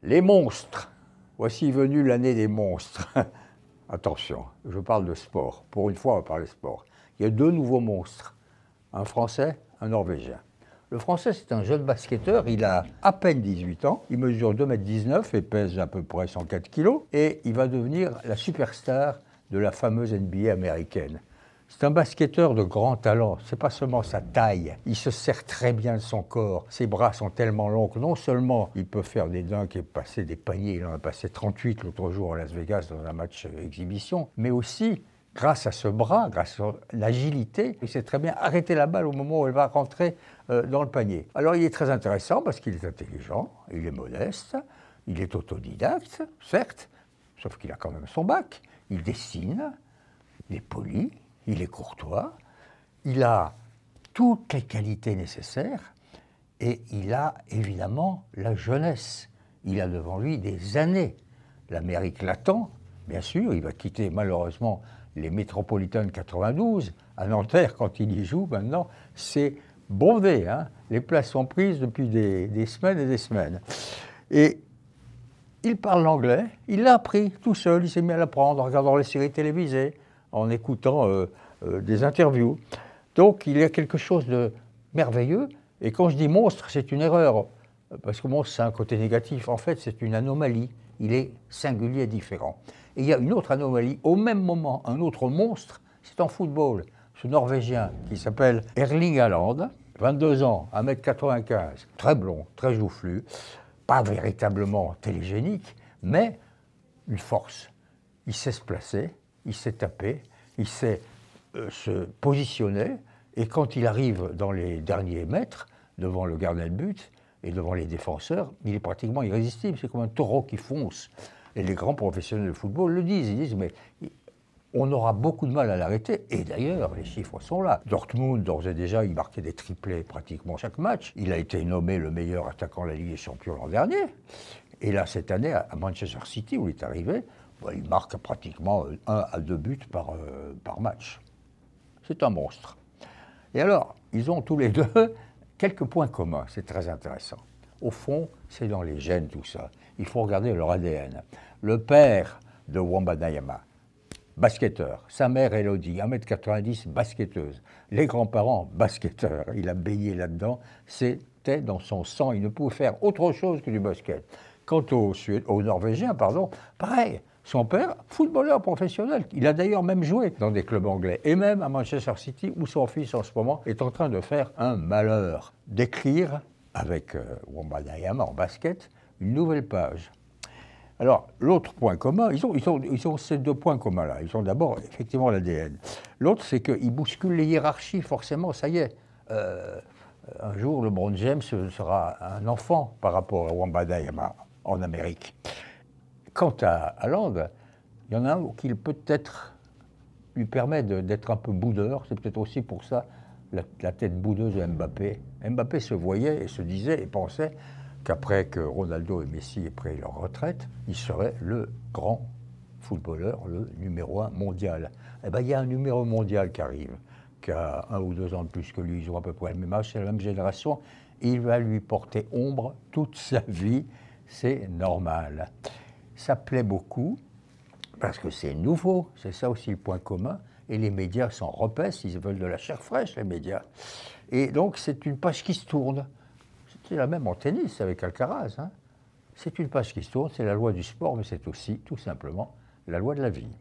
Les monstres. Voici venue l'année des monstres. Attention, je parle de sport. Pour une fois, on va parler sport. Il y a deux nouveaux monstres. Un Français, un Norvégien. Le Français, c'est un jeune basketteur. Il a à peine 18 ans. Il mesure 2,19 m et pèse à peu près 104 kg. Et il va devenir la superstar de la fameuse NBA américaine. C'est un basketteur de grand talent, c'est pas seulement sa taille, il se sert très bien de son corps, ses bras sont tellement longs que non seulement il peut faire des dunks et passer des paniers, il en a passé 38 l'autre jour à Las Vegas dans un match exhibition, mais aussi, grâce à ce bras, grâce à l'agilité, il sait très bien arrêter la balle au moment où elle va rentrer dans le panier. Alors il est très intéressant parce qu'il est intelligent, il est modeste, il est autodidacte, certes, sauf qu'il a quand même son bac, il dessine, il est poli, il est courtois, il a toutes les qualités nécessaires et il a évidemment la jeunesse. Il a devant lui des années. L'Amérique l'attend, bien sûr, il va quitter malheureusement les Metropolitans 92. À Nanterre, quand il y joue maintenant, c'est bondé, hein. Les places sont prises depuis des semaines et des semaines. Et il parle l'anglais, il l'a appris tout seul, il s'est mis à l'apprendre en regardant les séries télévisées, en écoutant des interviews. Donc il y a quelque chose de merveilleux. Et quand je dis monstre, c'est une erreur. Parce que monstre, c'est un côté négatif. En fait, c'est une anomalie. Il est singulier et différent. Et il y a une autre anomalie. Au même moment, un autre monstre, c'est en football. Ce Norvégien qui s'appelle Erling Haaland, 22 ans, 1,95 m, très blond, très joufflu, pas véritablement télégénique, mais une force. Il sait se placer, il sait taper, il sait se positionner, et quand il arrive dans les derniers mètres, devant le gardien de but et devant les défenseurs, il est pratiquement irrésistible. C'est comme un taureau qui fonce. Et les grands professionnels de football le disent. Ils disent, mais on aura beaucoup de mal à l'arrêter. Et d'ailleurs, les chiffres sont là. Dortmund, d'ores et déjà, il marquait des triplés pratiquement chaque match. Il a été nommé le meilleur attaquant de la Ligue des Champions l'an dernier. Et là, cette année, à Manchester City, où il est arrivé, il marque pratiquement 1 à 2 buts par match. C'est un monstre. Et alors, ils ont tous les deux quelques points communs, c'est très intéressant. Au fond, c'est dans les gènes tout ça. Il faut regarder leur ADN. Le père de Wembanyama, basketteur. Sa mère, Elodie, 1,90 m, basketteuse. Les grands-parents, basketteurs. Il a baigné là-dedans. C'était dans son sang. Il ne pouvait faire autre chose que du basket. Quant aux Norvégiens, pareil. Son père, footballeur professionnel. Il a d'ailleurs même joué dans des clubs anglais. Et même à Manchester City, où son fils, en ce moment, est en train de faire un malheur. D'écrire, avec Wembanyama en basket, une nouvelle page. Alors, l'autre point commun, ils ont ces deux points communs-là. Ils ont d'abord, effectivement, l'ADN. L'autre, c'est qu'ils bousculent les hiérarchies, forcément, ça y est. Un jour, LeBron James sera un enfant par rapport à Wembanyama en Amérique. Quant à Haaland, il y en a un qui peut-être lui permet d'être un peu boudeur. C'est peut-être aussi pour ça la tête boudeuse de Mbappé. Mbappé se voyait et se disait et pensait qu'après que Ronaldo et Messi aient pris leur retraite, il serait le grand footballeur, le numéro 1 mondial. Eh bien, il y a un numéro mondial qui arrive, qui a 1 ou 2 ans de plus que lui. Ils ont à peu près le même âge, c'est la même génération. Il va lui porter ombre toute sa vie. C'est normal. Ça plaît beaucoup, parce que c'est nouveau, c'est ça aussi le point commun, et les médias s'en repaissent, ils veulent de la chair fraîche, les médias. Et donc c'est une page qui se tourne. C'est la même en tennis avec Alcaraz, hein. C'est une page qui se tourne, c'est la loi du sport, mais c'est aussi tout simplement la loi de la vie.